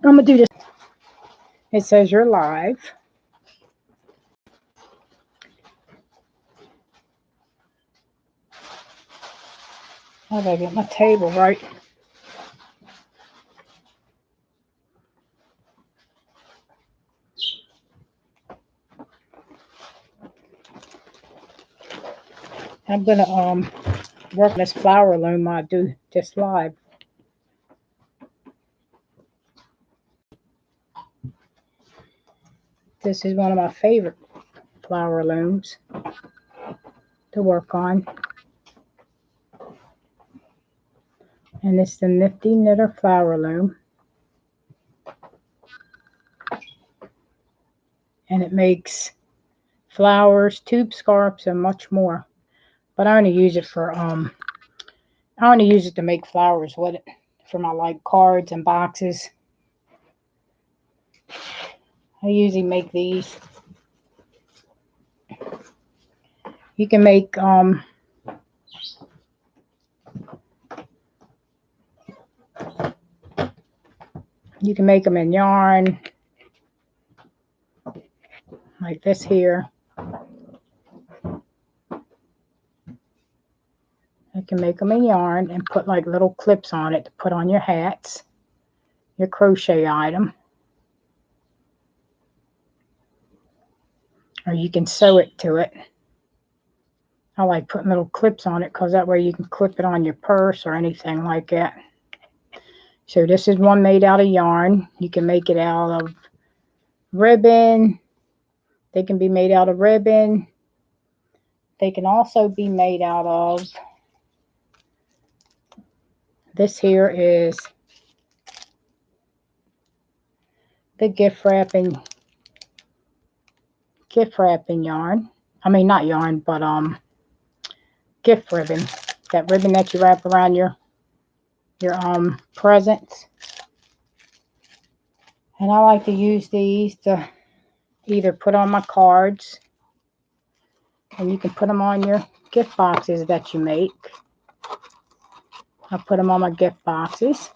I'm going to do this. It says you're live. I gotta get my table right. I'm gonna work on this flower loom I do this live. This is one of my favorite flower looms to work on. And it's the Nifty Knitter Flower Loom. And it makes flowers, tube scarves, and much more. But I only use it for to make flowers with it for my like cards and boxes. I usually make these. You can make them in yarn, like this here. You can make them in yarn and put like little clips on it to put on your hats, your crochet item. Or you can sew it to it. I like putting little clips on it because that way you can clip it on your purse or anything like that. So this is one made out of yarn. You can make it out of ribbon. They can be made out of ribbon. They can also be made out of, this here is the gift wrapping yarn. I mean, not yarn, but gift ribbon. That ribbon that you wrap around your presents. And I like to use these to either put on my cards, and you can put them on your gift boxes that you make. I put them on my gift boxes.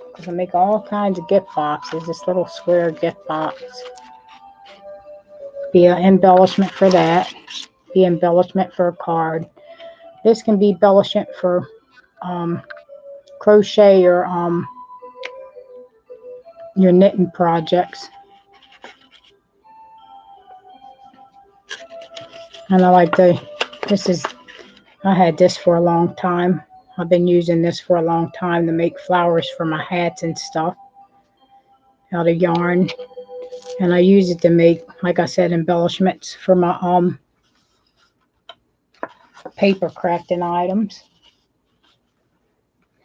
Because I make all kinds of gift boxes. This little square gift box. Be an embellishment for that. Be embellishment for a card. This can be embellishment for crochet or your knitting projects. And I like I had this for a long time. I've been using this for a long time to make flowers for my hats and stuff out of yarn. And I use it to make, like I said, embellishments for my paper crafting items.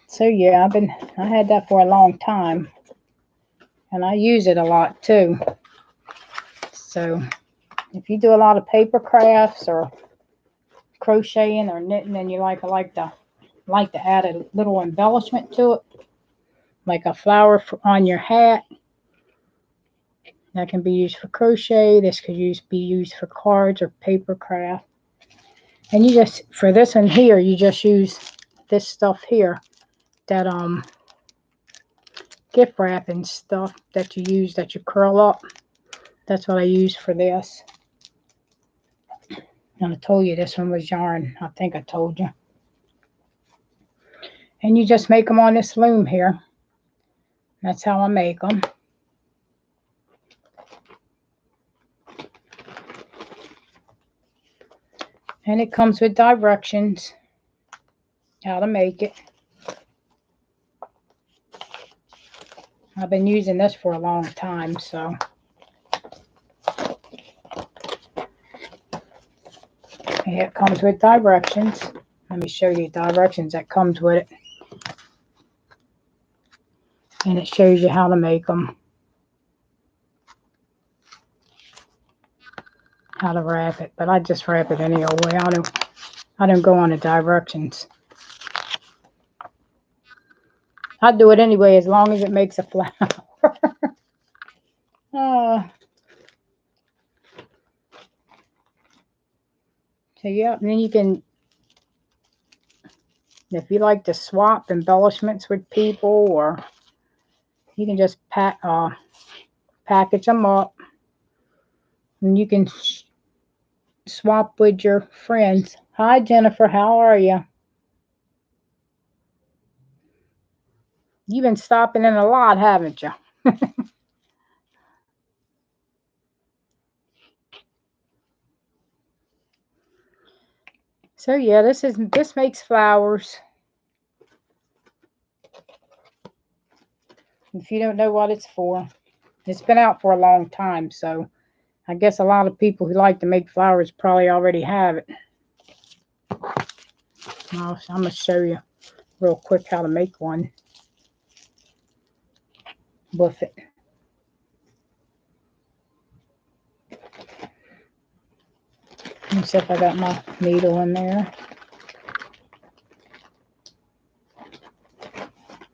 So yeah, I had that for a long time. And I use it a lot too. So if you do a lot of paper crafts or crocheting or knitting, and you like to add a little embellishment to it, like a flower on your hat, that can be used for crochet. This could be used for cards or paper craft. And you just, for this one here, you just use this stuff here, that gift wrapping stuff that you use, that you curl up. That's what I use for this. And I told you this one was yarn. I think I told you. And you just make them on this loom here. That's how I make them. And it comes with directions how to make it. I've been using this for a long time, so. And it comes with directions. Let me show you directions that comes with it. And it shows you how to make them. How to wrap it. But I just wrap it any old way. I don't go on the directions. I do it anyway as long as it makes a flower. So yeah, and then you can If you like to swap embellishments with people, or you can just package them up, and you can swap with your friends. Hi, Jennifer. How are you? You've been stopping in a lot, haven't you? So yeah, this makes flowers. If you don't know what it's for, it's been out for a long time, so I guess a lot of people who like to make flowers probably already have it. I'm going to show you real quick how to make one with it. Let me see if I got my needle in there.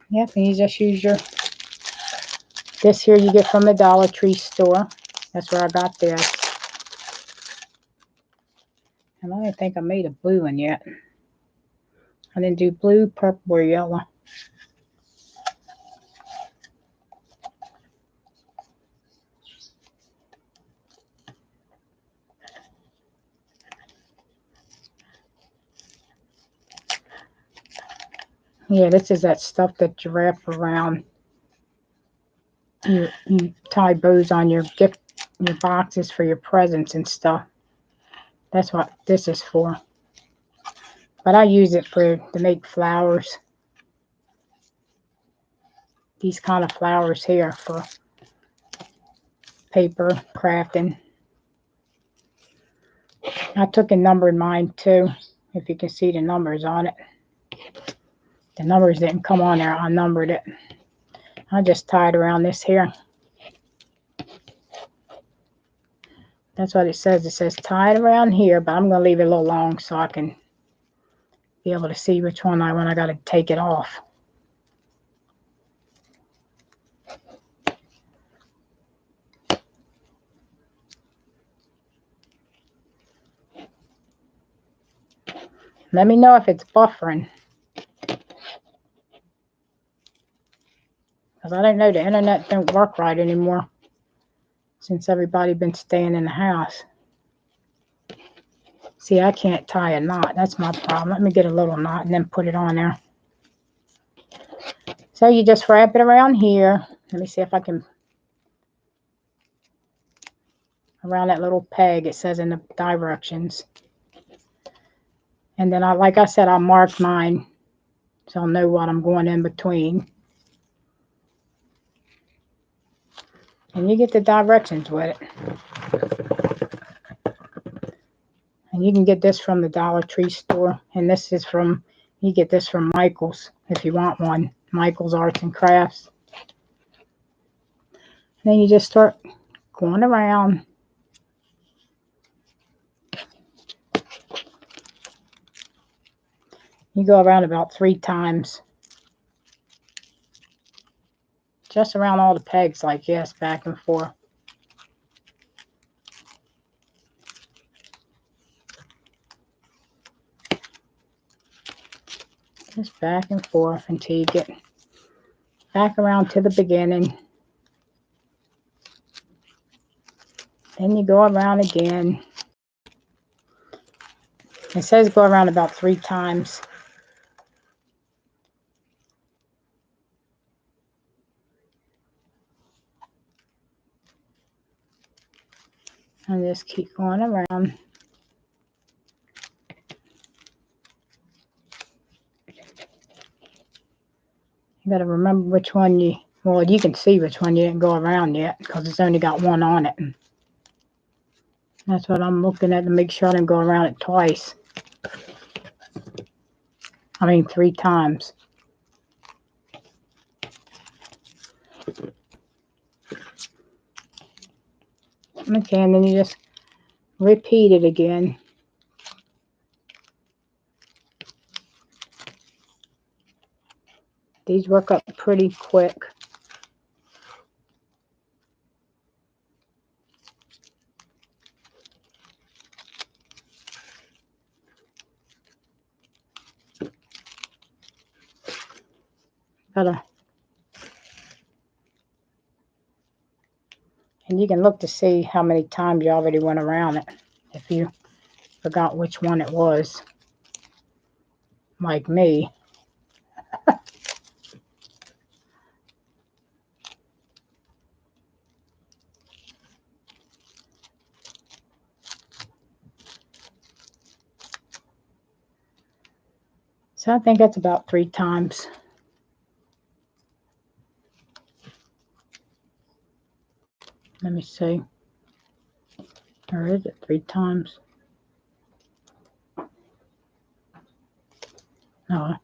Yep, and you just use this here you get from the Dollar Tree store. That's where I got this. And I don't think I made a blue one yet. I didn't do blue, purple, or yellow. Yeah, this is that stuff that you wrap around. You tie bows on your boxes for your presents and stuff. That's what this is for. But I use it to make flowers. These kind of flowers here for paper crafting. I took and numbered mine too, if you can see the numbers on it. The numbers didn't come on there, I numbered it. I just tied around this here. That's what it says. It says tie it around here, but I'm going to leave it a little long so I can be able to see which one when I got to take it off. Let me know if it's buffering. Because I don't know, the internet don't work right anymore since everybody been staying in the house. See, I can't tie a knot. That's my problem. Let me get a little knot and then put it on there. So you just wrap it around here. Let me see if I can. Around that little peg, it says in the directions. And then, like I said, I'll mark mine so I'll know what I'm going in between. And you get the directions with it. And you can get this from the Dollar Tree store. And this is you get this from Michael's if you want one. Michael's Arts and Crafts. And then you just start going around. You go around about 3 times. Just around all the pegs like this, back and forth. Just back and forth until you get back around to the beginning. Then you go around again. It says go around about 3 times. And just keep going around. You got to remember which one well, you can see which one you didn't go around yet because it's only got one on it. That's what I'm looking at to make sure I didn't go around it twice. I mean 3 times. Okay, and then you just repeat it again. These work up pretty quick. Gotta, and you can look to see how many times you already went around it if you forgot which one it was, like me. So I think that's about 3 times. Let me see. Or is it 3 times? No.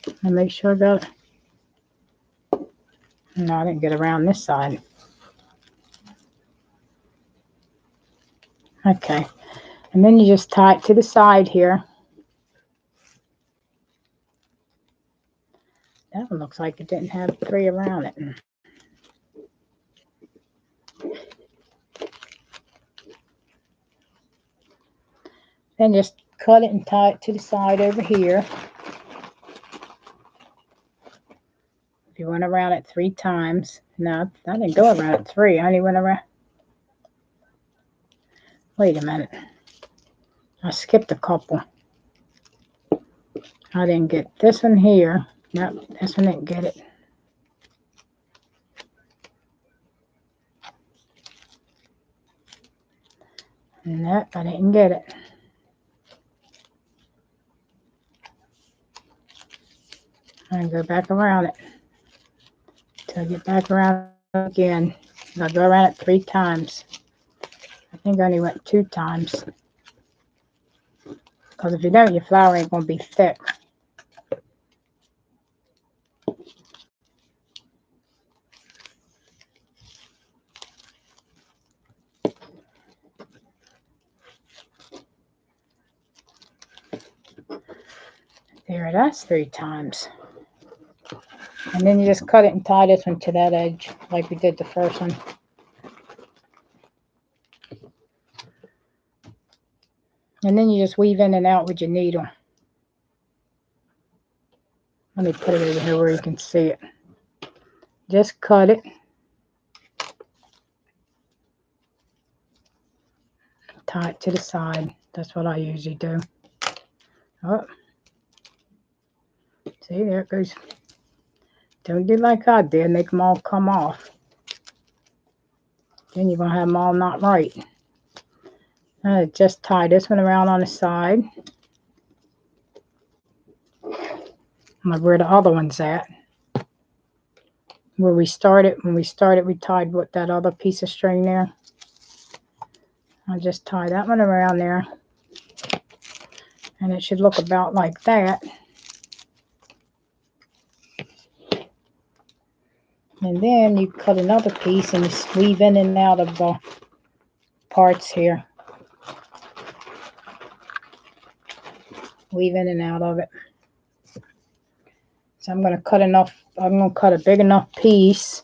Let me make sure I got it. No, I didn't get around this side. Okay. And then you just tie it to the side here. That one looks like it didn't have 3 around it. Then just cut it and tie it to the side over here. If you went around it 3 times. No, I didn't go around it 3. I only went around. Wait a minute. I skipped a couple. I didn't get this one here. Nope, this one didn't get it. Nope, I didn't get it. I go back around it till I get back around again. I'll go around it 3 times. I think I only went 2 times. Because if you don't, your flower ain't going to be thick. There, that's 3 times. And then you just cut it and tie this one to that edge like we did the first one. And then you just weave in and out with your needle. Let me put it over here where you can see it. Just cut it. Tie it to the side. That's what I usually do. Oh. See, there it goes. Don't do like I did. Make them all come off. Then you're going to have them all not right. Just tie this one around on the side. Where the other one's at. Where we started. When we started, we tied with that other piece of string there. I'll just tie that one around there. And it should look about like that. And then you cut another piece and you weave in and out of the parts here. Weave in and out of it. So I'm going to cut a big enough piece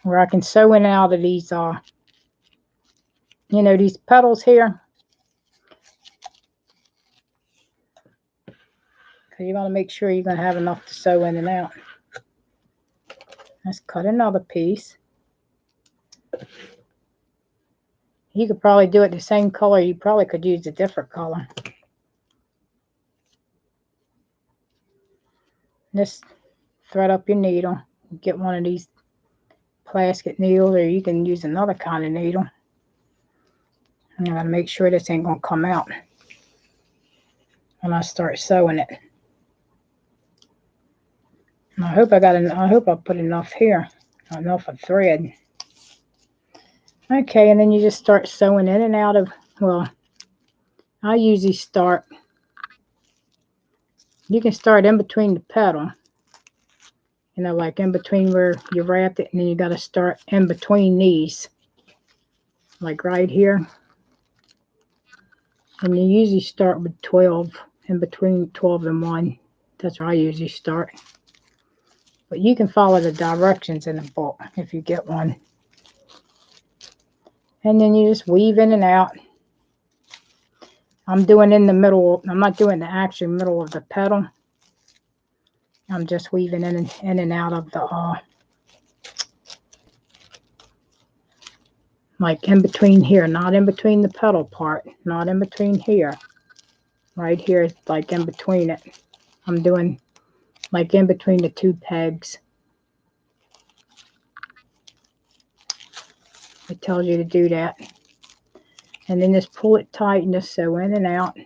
where I can sew in and out of these, you know, these petals here. Because you want to make sure you're going to have enough to sew in and out. Let's cut another piece. You could probably do it the same color. You probably could use a different color. Just thread up your needle. Get one of these plastic needles, or you can use another kind of needle. And I gotta make sure this ain't gonna come out when I start sewing it. And I hope I put enough here, enough of thread. Okay, and then you just start sewing in and out of. Well, I usually start. You can start in between the petal. You know, like in between where you wrapped it, and then you got to start in between these, like right here. And you usually start with 12, in between 12 and 1. That's where I usually start. But you can follow the directions in the book if you get one. And then you just weave in and out. I'm doing in the middle. I'm not doing the actual middle of the petal. I'm just weaving in and out of the like in between here, not in between the petal part, not in between here. Right here, like in between it. I'm doing like in between the two pegs. It tells you to do that. And then just pull it tight and just sew in and out.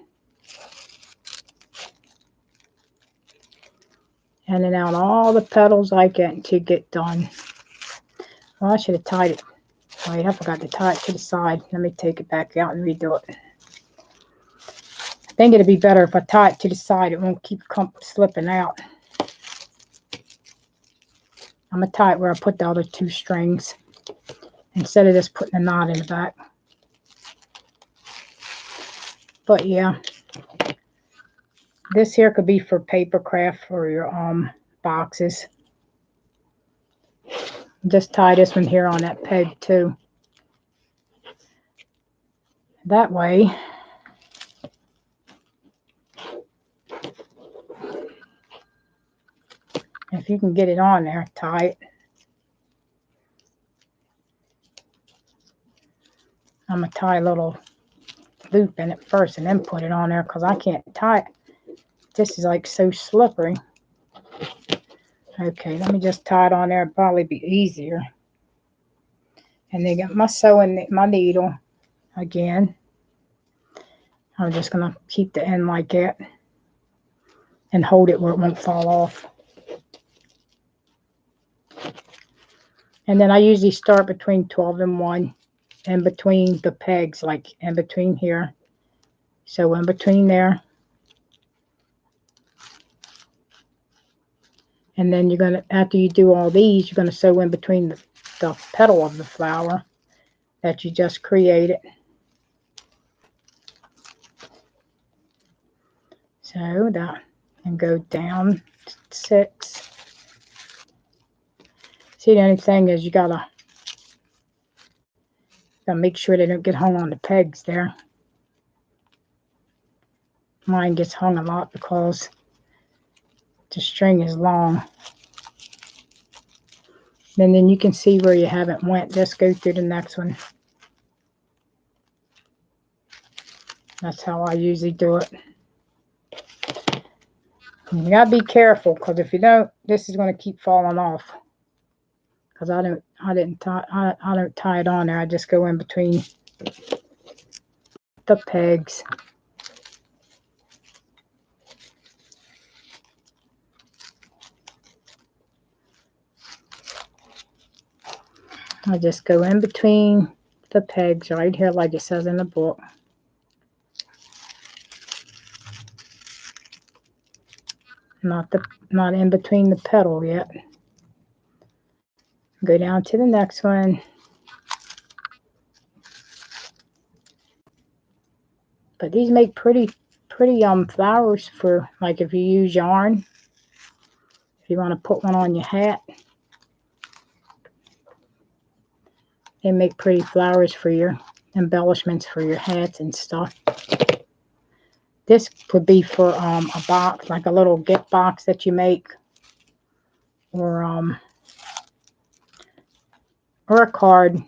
In and out all the petals I get to get done. Well, I should have tied it. Wait, I forgot to tie it to the side. Let me take it back out and redo it. I think it'd be better if I tie it to the side. It won't keep slipping out. I'm going to tie it where I put the other two strings instead of just putting a knot in the back. But yeah, this here could be for paper craft for your boxes. Just tie this one here on that peg too. That way, if you can get it on there, tie it. I'm going to tie a little loop in it first and then put it on there because I can't tie it. This is like so slippery. Okay, let me just tie it on there. It'll probably be easier. And then get my my needle again. I'm just going to keep the end like that and hold it where it won't fall off. And then I usually start between 12 and 1 in between the pegs, like in between here. So in between there. And then you're going to, after you do all these, you're going to sew in between the petal of the flower that you just created. So that, and go down 6. See, the only thing is you gotta make sure they don't get hung on the pegs there. Mine gets hung a lot because the string is long. And then you can see where you haven't went. Just go through the next one. That's how I usually do it. And you gotta be careful because if you don't, this is going to keep falling off. Because I don't tie it on there. I just go in between the pegs. I just go in between the pegs right here like it says in the book. Not in between the petal yet. Go down to the next one. But these make pretty flowers for, like, if you use yarn. If you want to put one on your hat. They make pretty flowers for your embellishments for your hats and stuff. This could be for a box, like a little gift box that you make, or a card,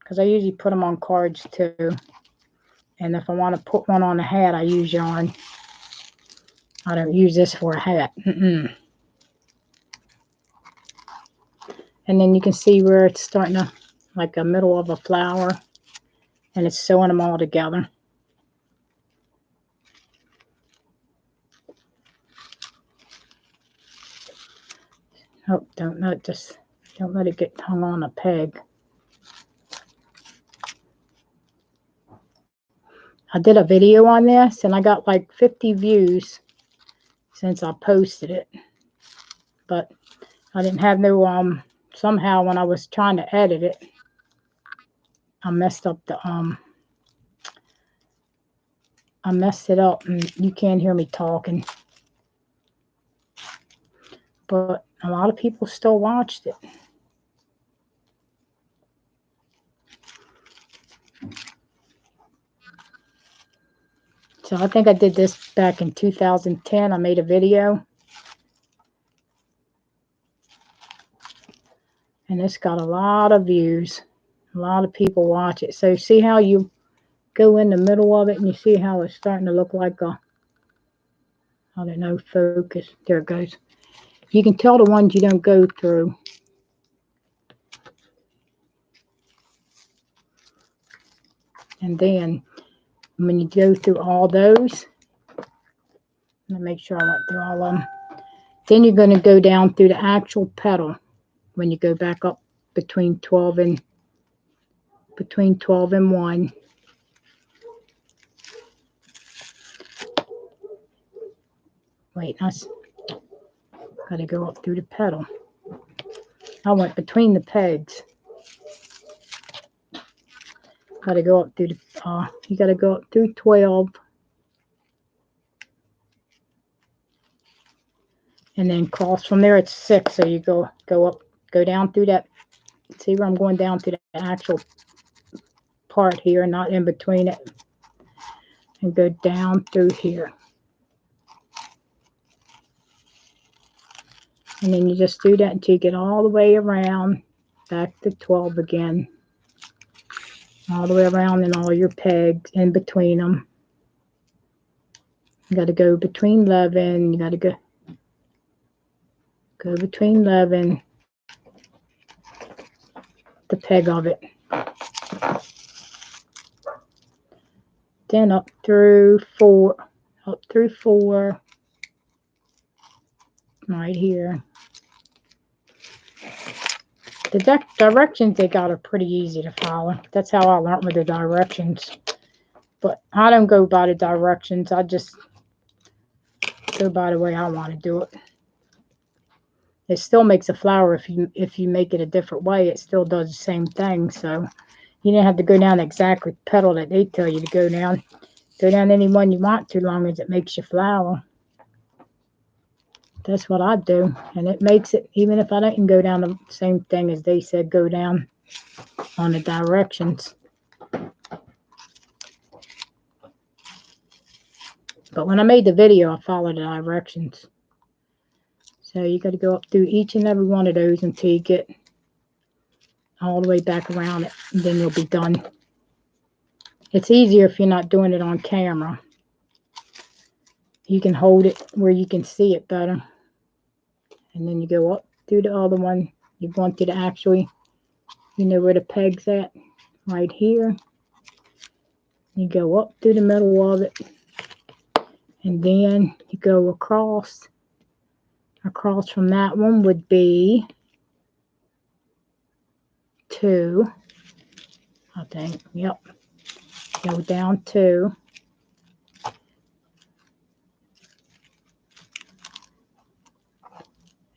because I usually put them on cards too. And if I want to put one on a hat, I use yarn. I don't use this for a hat. And then you can see where it's starting to, like a middle of a flower, and it's sewing them all together. Oh, don't let it get hung on a peg. I did a video on this and I got like 50 views since I posted it. But I didn't have no somehow when I was trying to edit it, I messed up the I messed it up and you can't hear me talking. But a lot of people still watched it. So I think I did this back in 2010. I made a video. And it's got a lot of views. A lot of people watch it. So see how you go in the middle of it and you see how it's starting to look like a, I don't know, focus. There it goes. You can tell the ones you don't go through. And then when you go through all those, let me make sure I went through all of them. Then you're going to go down through the actual petal when you go back up between 12 and 1. Wait, I got to go up through the petal. I went between the pegs. Got to go up through the, you got to go up through 12. And then cross from there, it's 6. So you go up, go down through that. See where I'm going down through the actual part here, not in between it. And go down through here. And then you just do that until you get all the way around, back to 12 again. All the way around and all your pegs in between them. You got to go between 11. You got to go between 11, the peg of it. Then up through 4, right here. The directions they got are pretty easy to follow. That's how I learned with the directions. But I don't go by the directions. I just go by the way I want to do it. It still makes a flower if you make it a different way. It still does the same thing. So you don't have to go down exactly the petal that they tell you to go down. Go down any one you want to, long as it makes your flower. That's what I do. And it makes it, even if I didn't go down the same thing as they said go down on the directions. But when I made the video, I followed the directions. So you got to go up through each and every one of those until you get all the way back around it. And then you'll be done. It's easier if you're not doing it on camera. You can hold it where you can see it better. And then you go up through the other one. You're going to the actually, you know where the peg's at? Right here. You go up through the middle of it. And then you go across. Across from that one would be 2. I think. Yep. Go down 2.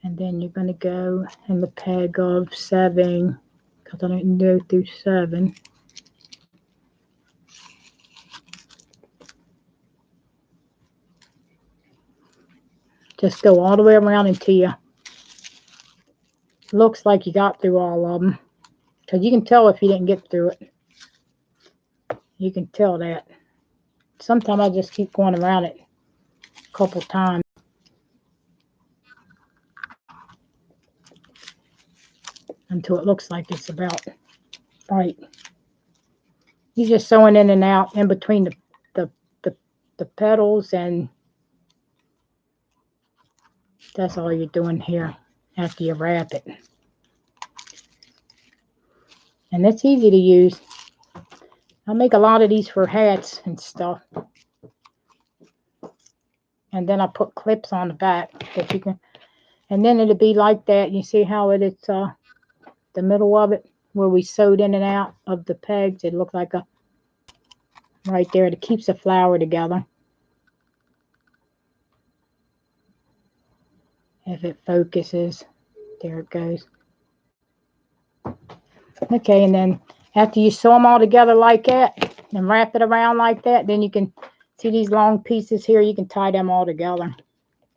And then you're going to go in the peg of 7, because I didn't go through 7. Just go all the way around until you looks like you got through all of them. Because you can tell if you didn't get through it. You can tell that. Sometimes I just keep going around it a couple times until it looks like it's about right. You're just sewing in and out in between the petals, and that's all you're doing here after you wrap it. And it's easy to use. I make a lot of these for hats and stuff. And then I put clips on the back that you can, and then it'll be like that. You see how it's the middle of it where we sewed in and out of the pegs. It looks like a right there. It keeps the flower together. If it focuses, there it goes. Okay, and then after you sew them all together like that and wrap it around like that, then you can see these long pieces here. You can tie them all together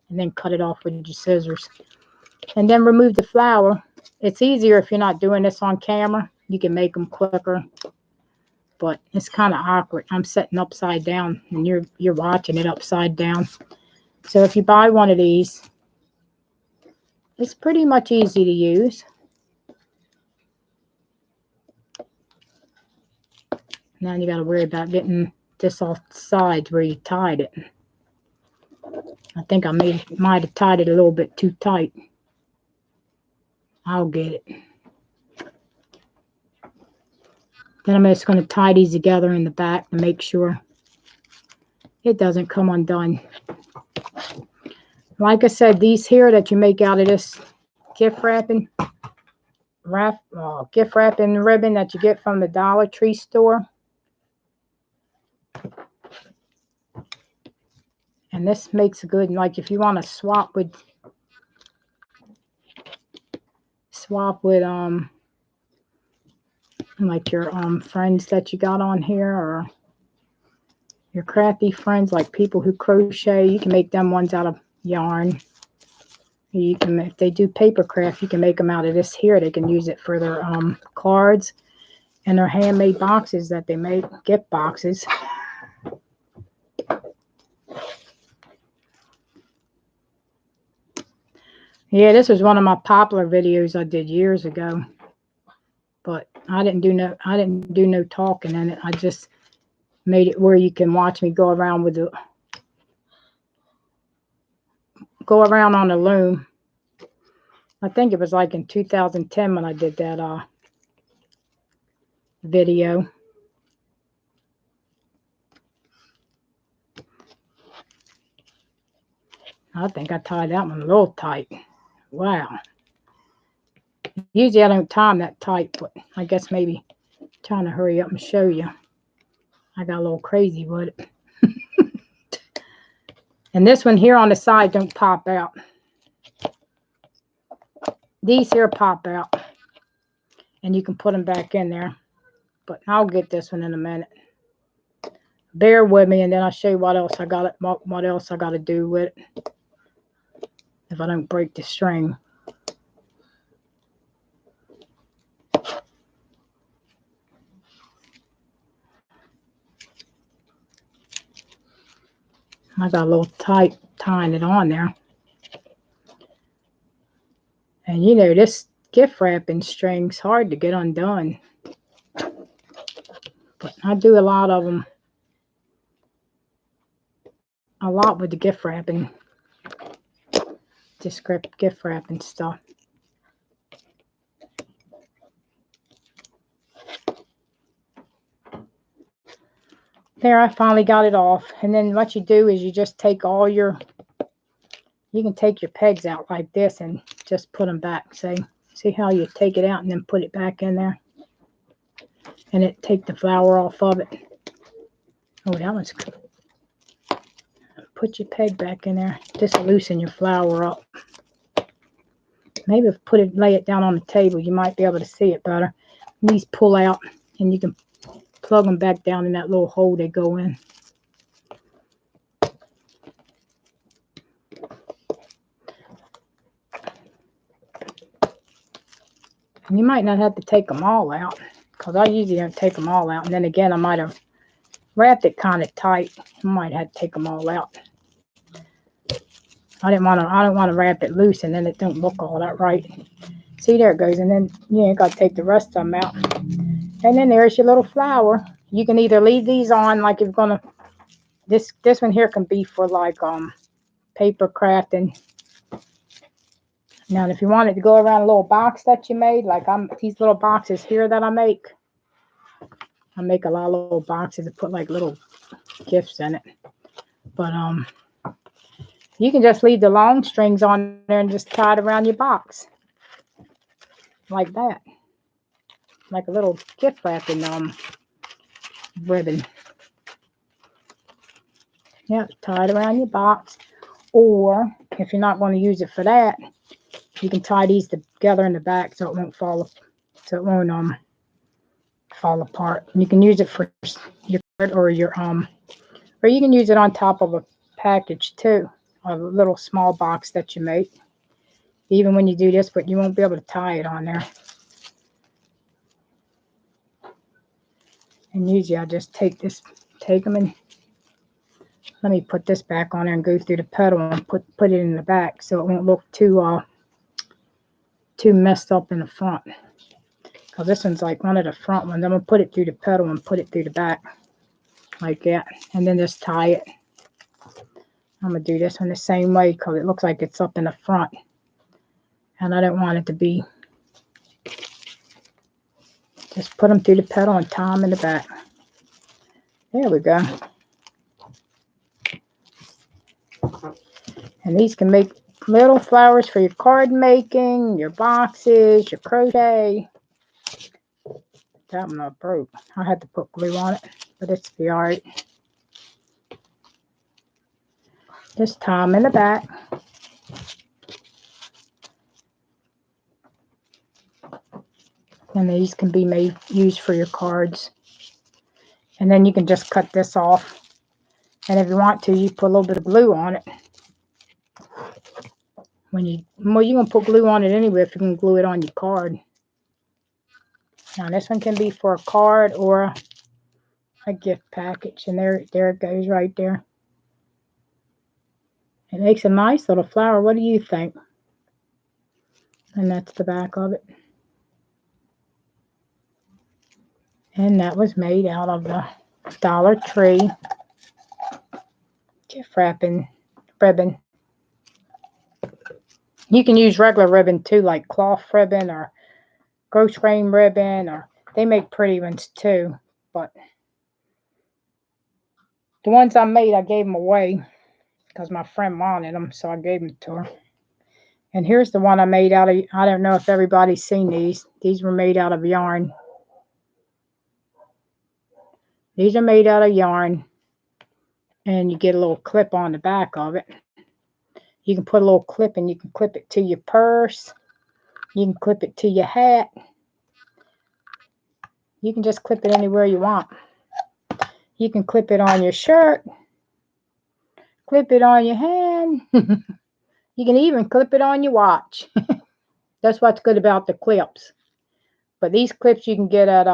and then cut it off with your scissors. And then remove the flower. It's easier if you're not doing this on camera. You can make them quicker. but it's kind of awkward. I'm sitting upside down and you're watching it upside down. So if you buy one of these, it's pretty much easy to use. Now you got to worry about getting this off the sides where you tied it. I think I might have tied it a little bit too tight. I'll get it. Then I'm just going to tie these together in the back to make sure it doesn't come undone. Like I said, these here that you make out of this gift wrapping ribbon that you get from the Dollar Tree store. And this makes a good, like if you want to swap with like your friends that you got on here, or your crafty friends, like people who crochet, you can make them ones out of yarn. You can, if they do paper craft, you can make them out of this here. They can use it for their cards and their handmade boxes that they make, gift boxes. Yeah, this was one of my popular videos I did years ago, but I didn't do no talking in it. I just made it where you can watch me go around on the loom. I think it was like in 2010 when I did that video. I think I tied that one a little tight. Wow. Usually I don't tie them that tight, but I guess maybe trying to hurry up and show you. I got a little crazy with it. And this one here on the side don't pop out. These here pop out. And you can put them back in there. But I'll get this one in a minute. Bear with me, and then I'll show you what else I got to do with it. If I don't break the string. I got a little tight tying it on there. And you know, this gift wrapping string's hard to get undone. But I do a lot of them. A lot with the gift wrapping. This gift wrapping stuff. There, I finally got it off. And then what you do is you just take you can take your pegs out like this and just put them back. See how you take it out and then put it back in there? And it take the flower off of it. Oh, that one's good. Put your peg back in there. Just loosen your flower up. Maybe lay it down on the table. You might be able to see it better. These pull out and you can plug them back down in that little hole they go in. And you might not have to take them all out, because I usually don't take them all out. And then again, I might have wrapped it kind of tight. I might have to take them all out. I don't want to wrap it loose and then it don't look all that right. See, there it goes. And then you got to take the rest of them out. And then there's your little flower. You can either leave these on, like you're gonna. This one here can be for like paper crafting. Now, if you wanted to go around a little box that you made, like these little boxes here that I make a lot of little boxes to put like little gifts in it. But you can just leave the long strings on there and just tie it around your box like that, like a little gift wrapping ribbon. Yeah, tie it around your box. Or if you're not going to use it for that, you can tie these together in the back so it won't fall apart. And you can use it for your or you can use it on top of a package too, a little small box that you make. Even when you do this, but you won't be able to tie it on there. And usually I just take them and let me put this back on there and go through the petal and put it in the back so it won't look too messed up in the front. Because this one's like one of the front ones. I'm going to put it through the petal and put it through the back like that. And then just tie it. I'm going to do this one the same way because it looks like it's up in the front. And I don't want it to be. Just put them through the petal and tie them in the back. There we go. And these can make little flowers for your card making, your boxes, your crochet. That one I broke. I had to put glue on it, but it's be alright. Just tie them in the back. And these can be used for your cards. And then you can just cut this off. And if you want to, you put a little bit of glue on it. You're going to put glue on it anyway if you can glue it on your card. Now this one can be for a card or a gift package. And there it goes right there. It makes a nice little flower. What do you think? And that's the back of it. And that was made out of the Dollar Tree gift wrapping ribbon. You can use regular ribbon too, like cloth ribbon or grosgrain ribbon, or they make pretty ones too. But the ones I made, I gave them away because my friend wanted them, so I gave them to her. And here's the one I made out of, I don't know if everybody's seen these. These were made out of yarn. These are made out of yarn. And you get a little clip on the back of it. You can put a little clip and you can clip it to your purse. You can clip it to your hat. You can just clip it anywhere you want. You can clip it on your shirt. Clip it on your hand. You can even clip it on your watch. That's what's good about the clips. But these clips you can get at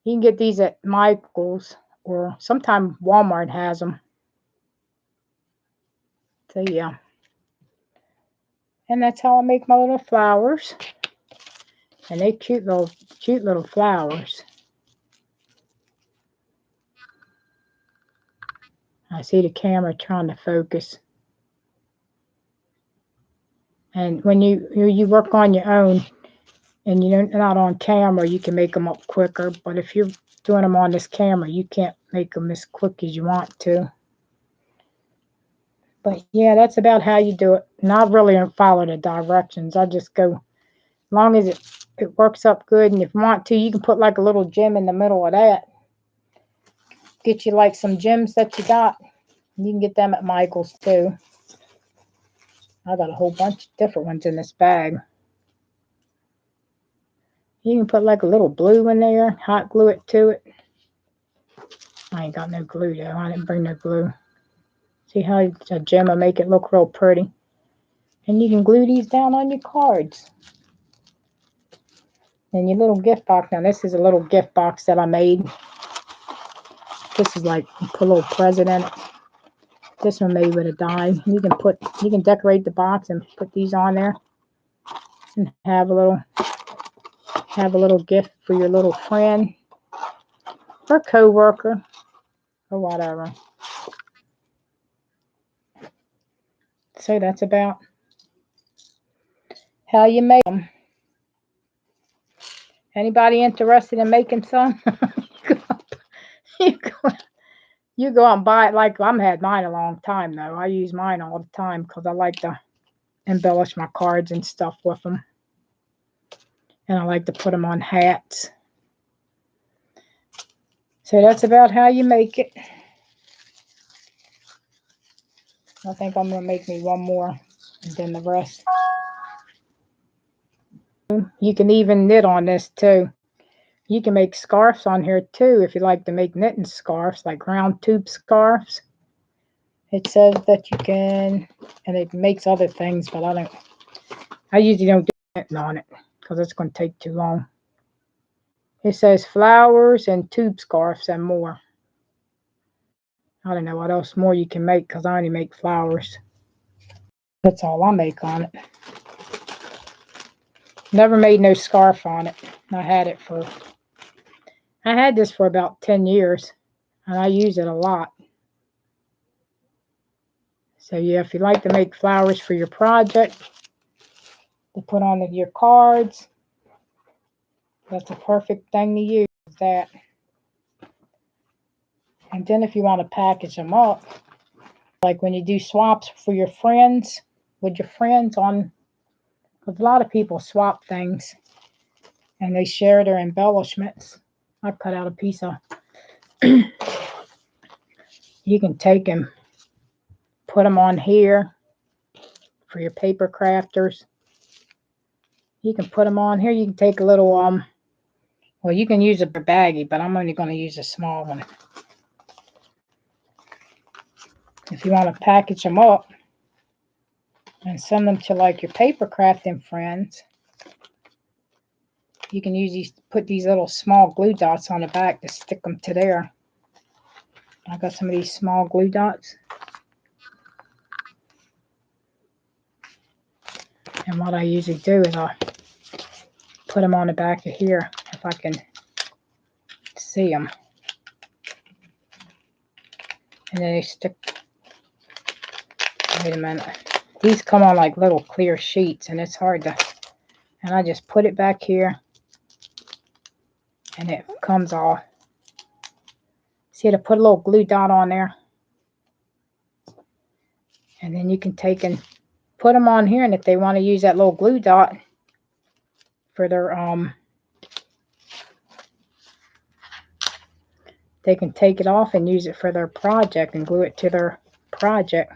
you can get these at Michael's, or sometimes Walmart has them. So yeah. And that's how I make my little flowers. And they're cute little flowers. I see the camera trying to focus. And when you work on your own and you're not on camera, you can make them up quicker. But if you're doing them on this camera, you can't make them as quick as you want to. But yeah, that's about how you do it. And I really don't follow the directions. I just go, as long as it works up good. And if you want to, you can put like a little gem in the middle of that. Get you like some gems that you got. You can get them at Michael's too. I got a whole bunch of different ones in this bag. You can put like a little blue in there, hot glue it to it. I ain't got no glue though. I didn't bring no glue. See how a gem will make it look real pretty. And you can glue these down on your cards. And your little gift box. Now this is a little gift box that I made. This is like, put a little present in it. This one made with a die. You can decorate the box and put these on there. And have a little gift for your little friend or co-worker or whatever. So that's about how you make them. Anybody interested in making some? you go and buy it. Like I've had mine a long time though. I use mine all the time because I like to embellish my cards and stuff with them. And I like to put them on hats. So that's about how you make it. I think I'm going to make me one more and then the rest. You can even knit on this too. You can make scarves on here too if you like to make knitting scarves, like round tube scarves. It says that you can, and it makes other things, but I usually don't do knitting on it because it's going to take too long. It says flowers and tube scarves and more. I don't know what else more you can make because I only make flowers. That's all I make on it. Never made no scarf on it. I had this for about 10 years and I use it a lot. So yeah, if you like to make flowers for your project to put on your cards, that's a perfect thing to use, that. And then if you want to package them up, like when you do swaps for your friends, with your friends on, because a lot of people swap things and they share their embellishments. I cut out a piece of, you can take them, put them on here for your paper crafters. You can put them on here. You can take a little, well, you can use a baggie, but I'm only going to use a small one. If you want to package them up and send them to like your paper crafting friends, you can use these, put these little small glue dots on the back to stick them to there. I got some of these small glue dots. And what I usually do is I put them on the back of here if I can see them. And then they stick. Wait a minute. These come on like little clear sheets and it's hard to. And I just put it back here. And it comes off. See, to put a little glue dot on there. And then you can take and put them on here. And if they want to use that little glue dot for their, they can take it off and use it for their project and glue it to their project.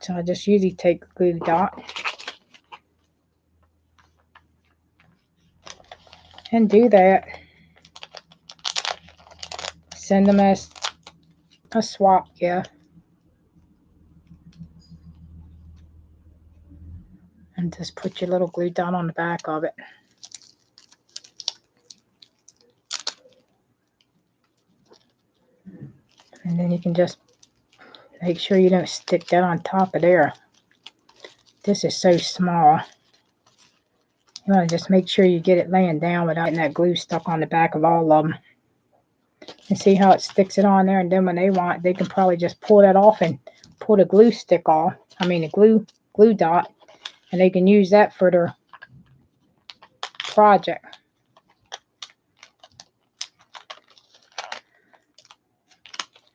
So I just usually take a glue dot and do that. Send them as a swap gift. And just put your little glue dot on the back of it. And then you can just make sure you don't stick that on top of there. This is so small. You want to just make sure you get it laying down without getting that glue stuck on the back of all of them. And see how it sticks it on there, and then when they want, they can probably just pull that off and pull the glue stick off. I mean the glue dot, and they can use that for their project.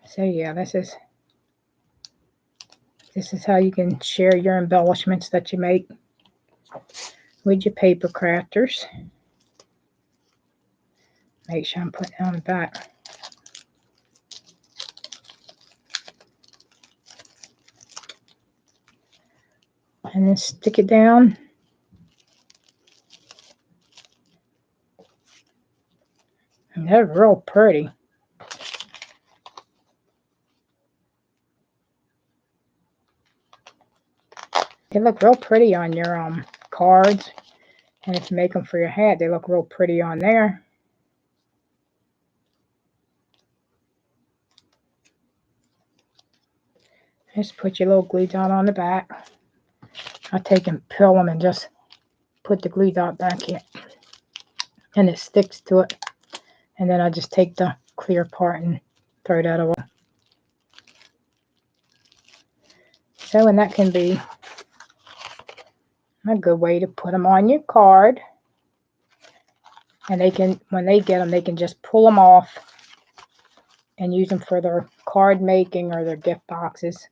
So yeah, this is how you can share your embellishments that you make with your paper crafters. Make sure I'm putting it on the back. And then stick it down. And they're real pretty. They look real pretty on your cards. And if you make them for your hat, they look real pretty on there. Just put your little glue dot on the back. I take and peel them and just put the glue dot back here. And it sticks to it. And then I just take the clear part and throw that away. So, and that can be a good way to put them on your card. And they can, when they get them, they can just pull them off and use them for their card making or their gift boxes.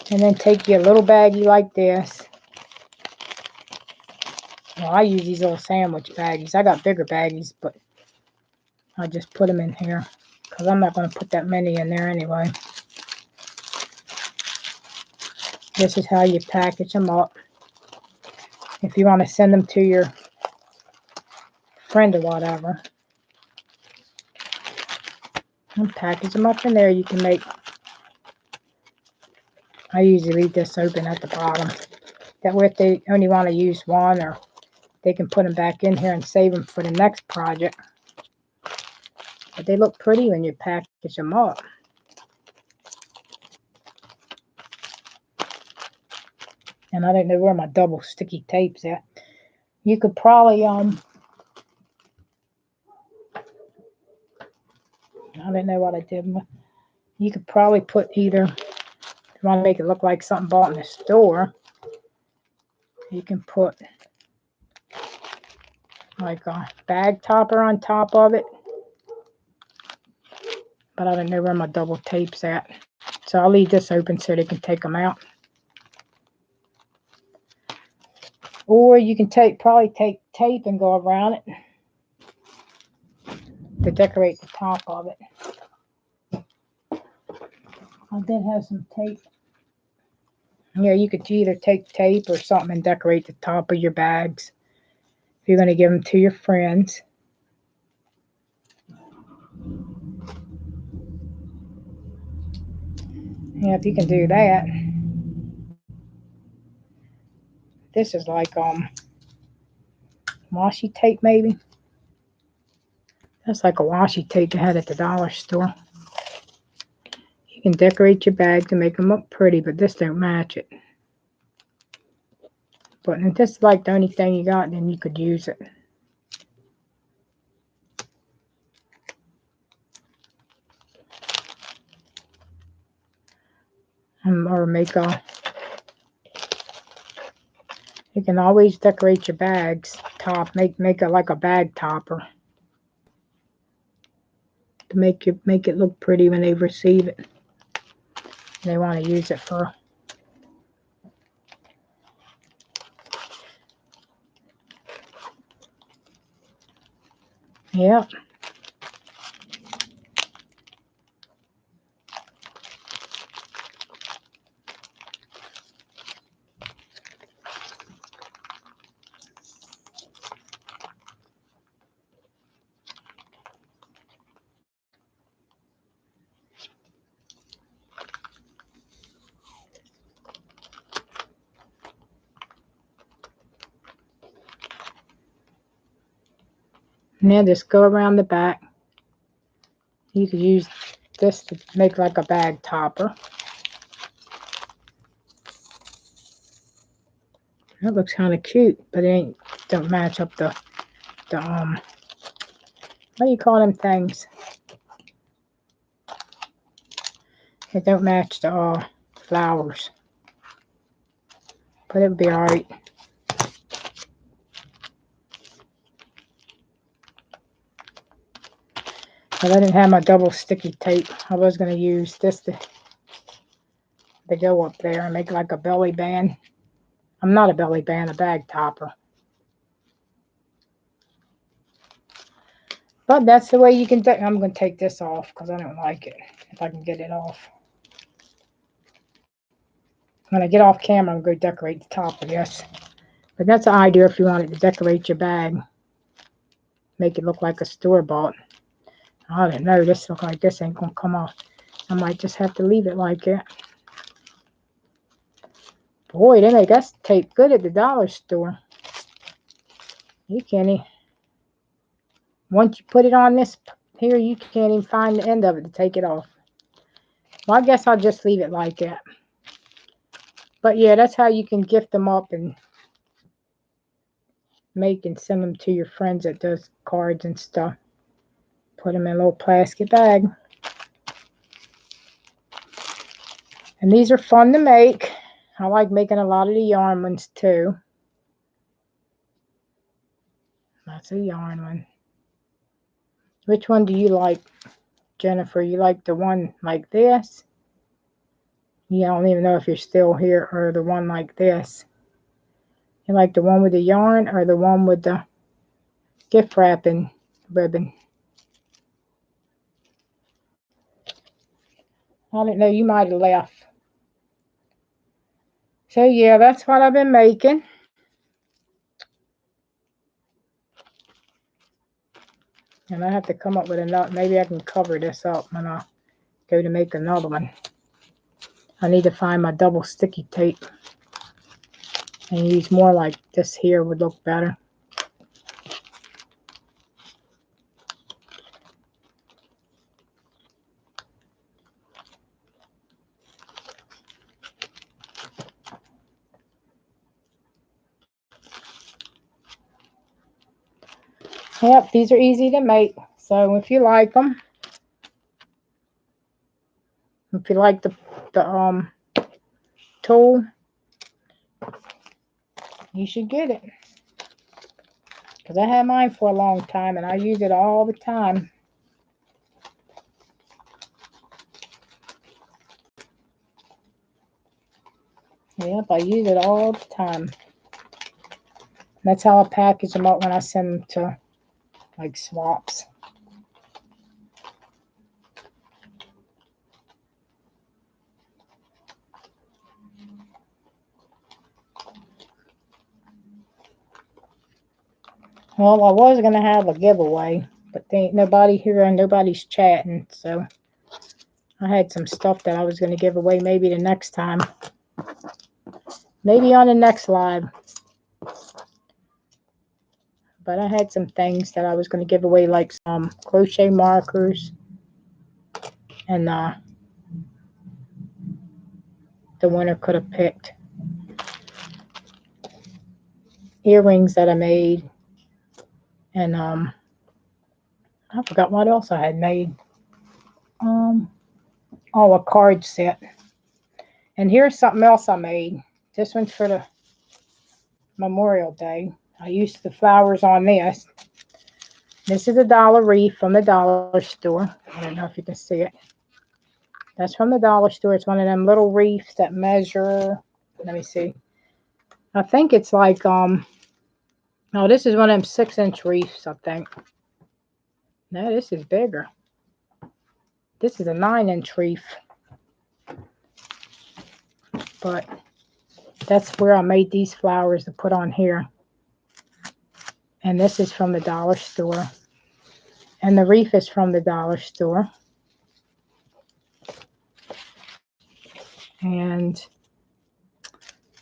And then take your little baggie like this. Well, I use these little sandwich baggies. I got bigger baggies, but I just put them in here because I'm not going to put that many in there anyway. This is how you package them up. If you want to send them to your friend or whatever, and package them up in there. You can make, I usually leave this open at the bottom. That way if they only want to use one, or they can put them back in here and save them for the next project. But they look pretty when you package them up. And I don't know where my double sticky tape's at. You could probably, I don't know what I did. You could probably put either, if you want to make it look like something bought in the store, you can put like a bag topper on top of it. But I don't know where my double tape's at. So I'll leave this open so they can take them out. Or you can probably take tape and go around it to decorate the top of it. I did have some tape. Yeah, you could either take tape or something and decorate the top of your bags if you're going to give them to your friends. Yeah, if you can do that. This is like washi tape maybe. That's like a washi tape they had at the dollar store. You can decorate your bag to make them look pretty, but this don't match it. But if this is like the only thing you got, then you could use it. Or make a, you can always decorate your bags top, make it like a bag topper to make it look pretty when they receive it. They want to use it for, yeah. And then just go around the back. You could use this to make like a bag topper. That looks kind of cute, but it don't match up the what do you call them things? It don't match the flowers, but it would be alright. But I didn't have my double sticky tape. I was going to use this to go up there and make like a belly band. I'm not a belly band, a bag topper. But that's the way you can do it. I'm going to take this off because I don't like it. If I can get it off. When I get off camera, I'm going to go decorate the top of this. But that's an idea if you wanted to decorate your bag. Make it look like a store-bought. I don't know. This looks like this ain't going to come off. I might just have to leave it like that. Boy, they make us tape good at the dollar store. You can't even, once you put it on this here, you can't even find the end of it to take it off. Well, I guess I'll just leave it like that. But yeah, that's how you can gift them up and make and send them to your friends that does cards and stuff. Put them in a little plastic bag. And these are fun to make. I like making a lot of the yarn ones too. That's a yarn one. Which one do you like, Jennifer? You like the one like this? Yeah, I don't even know if you're still here, or the one like this. You like the one with the yarn or the one with the gift wrapping ribbon? I don't know, you might have left. So yeah, that's what I've been making. And I have to come up with another, maybe I can cover this up when I go to make another one. I need to find my double sticky tape. and use more like this here would look better. Yep, these are easy to make. So if you like them, if you like the tool, you should get it. Because I had mine for a long time and I use it all the time. Yep, I use it all the time. That's how I package them up when I send them to like swaps. Well, I was going to have a giveaway, but there ain't nobody here and nobody's chatting, so I had some stuff that I was going to give away maybe the next time. Maybe on the next live. But I had some things that I was going to give away, like some crochet markers and the winner could have picked earrings that I made, and I forgot what else I had made. Oh, a card set. And here's something else I made. This one's for the Memorial Day. I used the flowers on this. This is a dollar wreath from the dollar store. I don't know if you can see it. That's from the dollar store. It's one of them little wreaths that measure. Let me see. I think it's like oh, this is one of them 6-inch wreaths, I think. No, this is bigger. This is a 9-inch wreath. But that's where I made these flowers to put on here. And this is from the dollar store. And the wreath is from the dollar store. And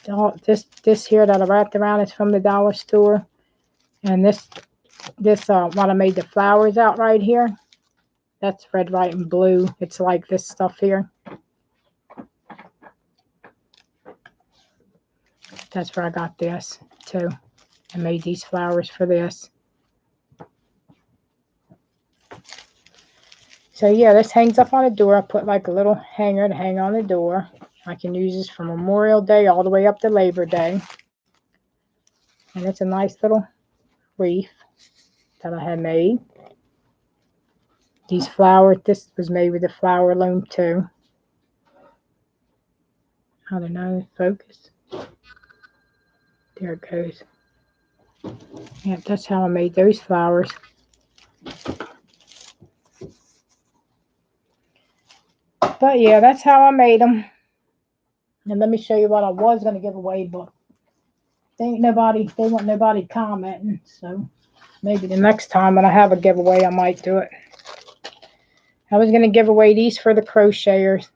this here that I wrapped around is from the dollar store. And this what I made the flowers out right here, that's red, white, and blue. It's like this stuff here. That's where I got this too. I made these flowers for this. So yeah, this hangs up on the door. I put like a little hanger to hang on the door. I can use this from Memorial Day all the way up to Labor Day. And it's a nice little wreath that I had made. These flowers, this was made with the flower loom too. I don't know, focus. There it goes. Yeah, that's how I made those flowers. But yeah, that's how I made them. And let me show you what I was going to give away, but they want nobody commenting. So maybe the next time when I have a giveaway, I might do it. I was going to give away these for the crocheters.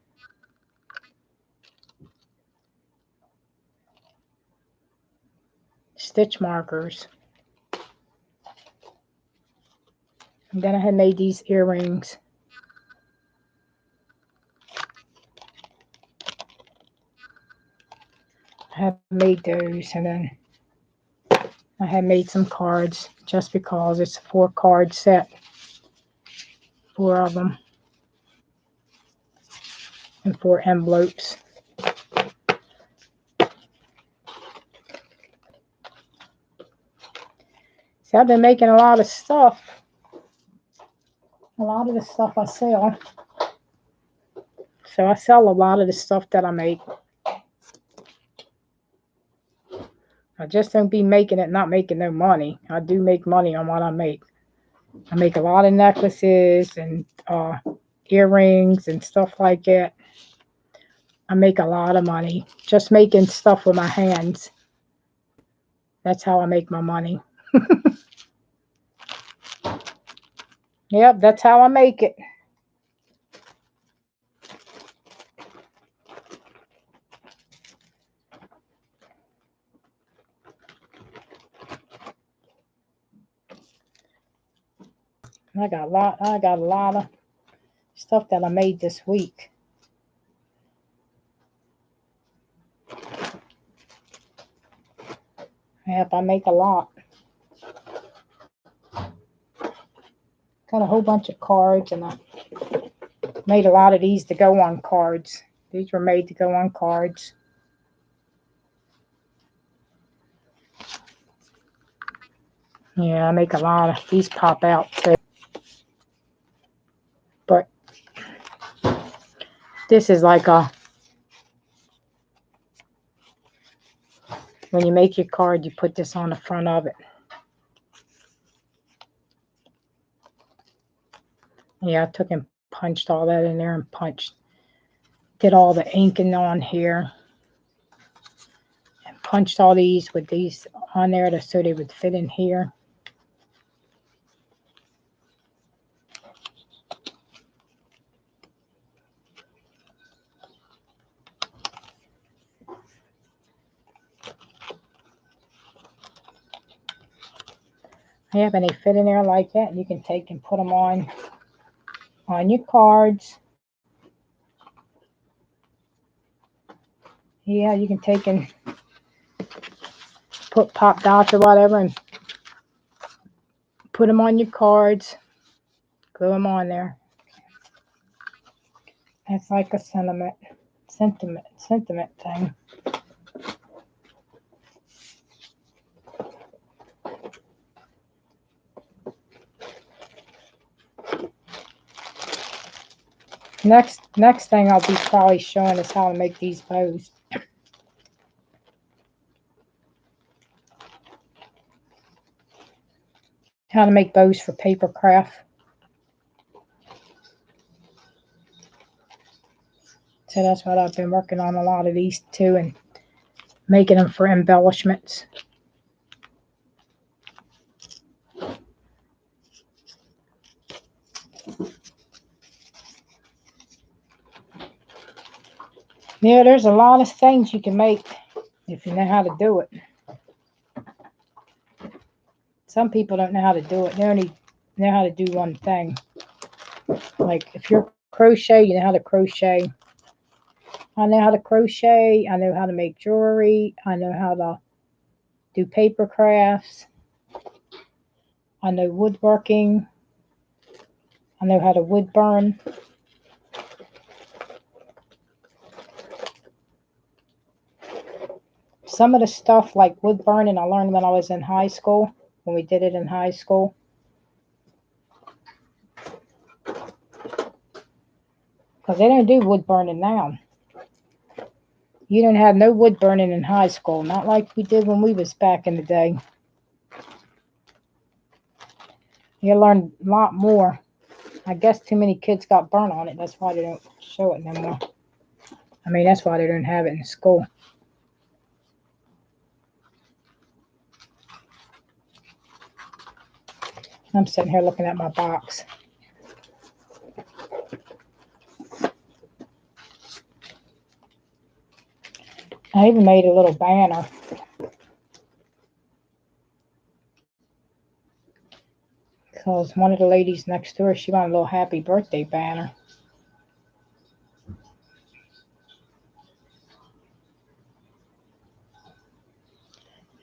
Stitch markers. And then I had made these earrings. I have made those, and then I had made some cards just because it's a 4-card set. 4 of them. And 4 envelopes. So I've been making a lot of stuff. A lot of the stuff I sell. So I sell a lot of the stuff that I make. I just don't be making it, not making no money. I do make money on what I make. I make a lot of necklaces and earrings and stuff like that. I make a lot of money just making stuff with my hands. That's how I make my money. Yep, that's how I make it. I got a lot of stuff that I made this week. Yep, I make a lot. Got a whole bunch of cards, and I made a lot of these to go on cards. These were made to go on cards. Yeah, I make a lot of these pop out too. But this is like when you make your card, you put this on the front of it. Yeah, I took and punched all that in there and did all the inking on here. And punched all these with these on there so they would fit in here. Yeah, and they fit in there like that, and you can take and put them on your cards. Yeah, you can take and put pop dots or whatever and put them on your cards. Glue them on there. That's like a sentiment thing. Next thing I'll be probably showing is how to make these bows. How to make bows for paper craft. So that's what I've been working on, a lot of these too, and making them for embellishments. Yeah, there's a lot of things you can make if you know how to do it. Some people don't know how to do it. They only know how to do one thing. Like if you're crochet, you know how to crochet. I know how to crochet. I know how to make jewelry. I know how to do paper crafts. I know woodworking. I know how to wood burn. Some of the stuff like wood burning I learned when I was in high school, when we did it in high school. Because they don't do wood burning now. You didn't have no wood burning in high school, not like we did when we was back in the day. You learn a lot more. I guess too many kids got burnt on it. That's why they don't show it no more. I mean, that's why they don't have it in school. I'm sitting here looking at my box. I even made a little banner. Because one of the ladies next door, she wanted a little happy birthday banner.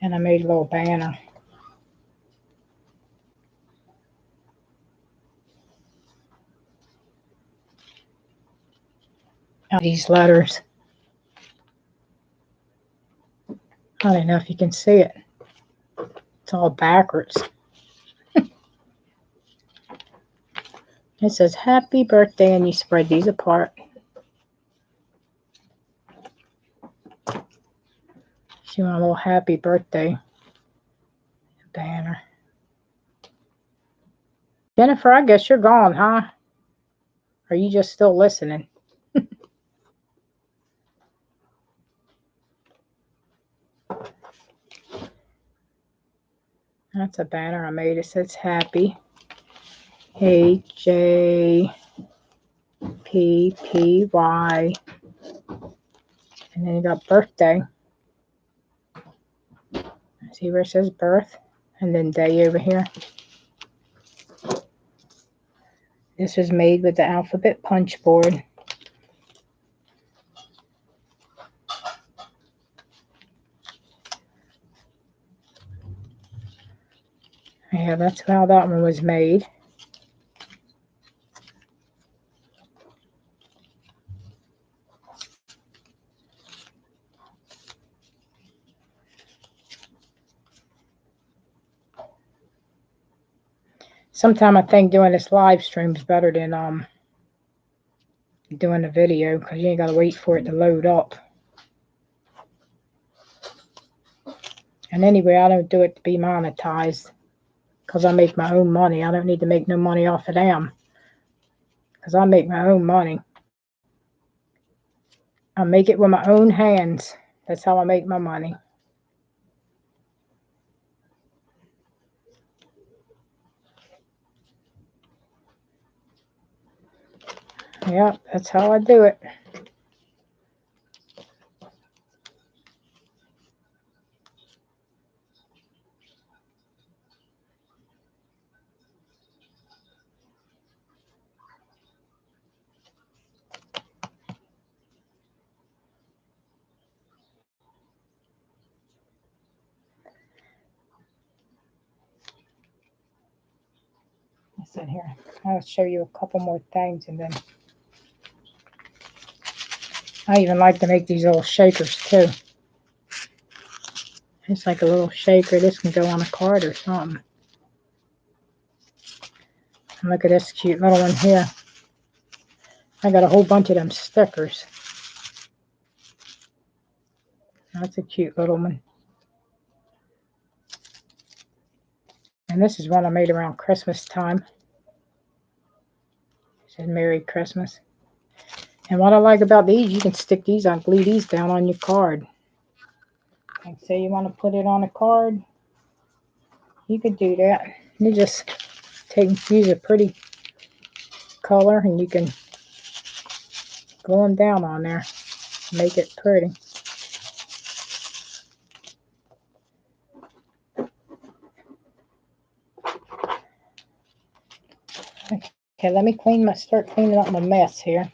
And I made a little banner. These letters. I don't know if you can see it. It's all backwards. It says happy birthday, and you spread these apart. She want a little happy birthday banner. Jennifer, I guess you're gone, huh? Or are you just still listening? That's a banner I made. It says happy. HJPPY. And then you got birthday. See where it says birth? And then day over here. This was made with the alphabet punch board. Yeah, that's how that one was made. Sometimes I think doing this live stream is better than doing the video, because you ain't got to wait for it to load up. And anyway, I don't do it to be monetized, because I make my own money. I don't need to make no money off of them, because I make my own money. I make it with my own hands. That's how I make my money. Yep, that's how I do it. Listen here. I'll show you a couple more things, and then I even like to make these little shakers too. It's like a little shaker. This can go on a card or something. And look at this cute little one here. I got a whole bunch of them stickers. That's a cute little one. And this is one I made around Christmas time. It says Merry Christmas. And what I like about these, you can stick these on, glue these down on your card. Like say you want to put it on a card, you could do that. You just use a pretty color and you can glue them down on there. Make it pretty. Okay, let me start cleaning up my mess here.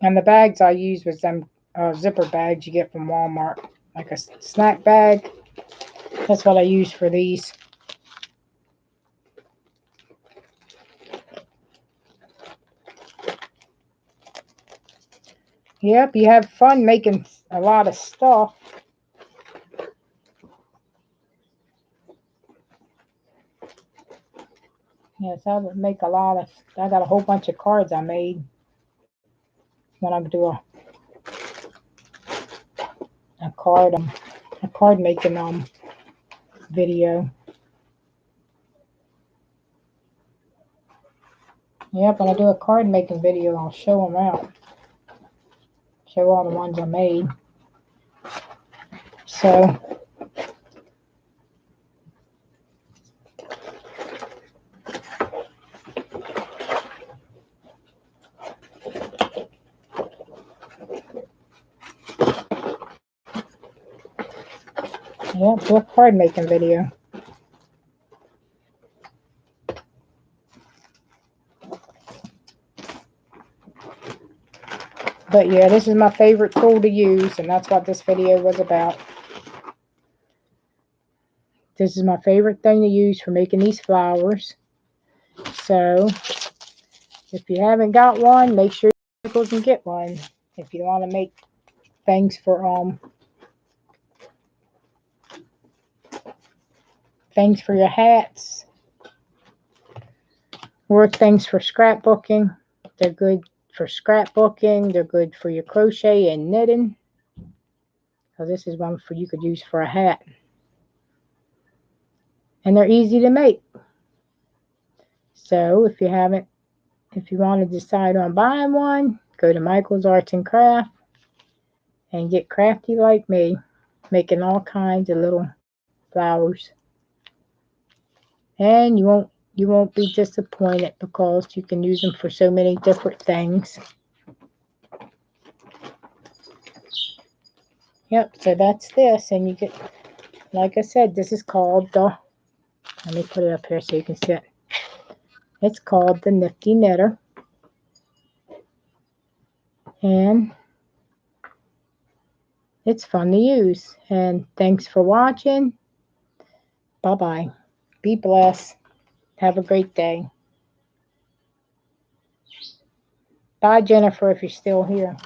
And the bags I use was them zipper bags you get from Walmart, like a snack bag. That's what I use for these. Yep, you have fun making a lot of stuff. Yes, I would make a lot of. I got a whole bunch of cards I made when I do a card making video. Yep, when I do a card making video, I'll show them out. Show all the ones I made. So. Yeah, do a card making video. But yeah, this is my favorite tool to use, and that's what this video was about. This is my favorite thing to use for making these flowers. So, if you haven't got one, make sure you go and get one. If you want to make things for your hats, or things for scrapbooking. They're good for scrapbooking. They're good for your crochet and knitting. So this is one you could use for a hat. And they're easy to make. So if you want to decide on buying one, go to Michael's Arts and Craft and get crafty like me, making all kinds of little flowers. And you won't be disappointed, because you can use them for so many different things. Yep, so that's this, and you get, like I said, this is called the, let me put it up here so you can see it. It's called the Nifty Knitter. And it's fun to use. And thanks for watching. Bye-bye. Be blessed. Have a great day. Bye, Jennifer, if you're still here.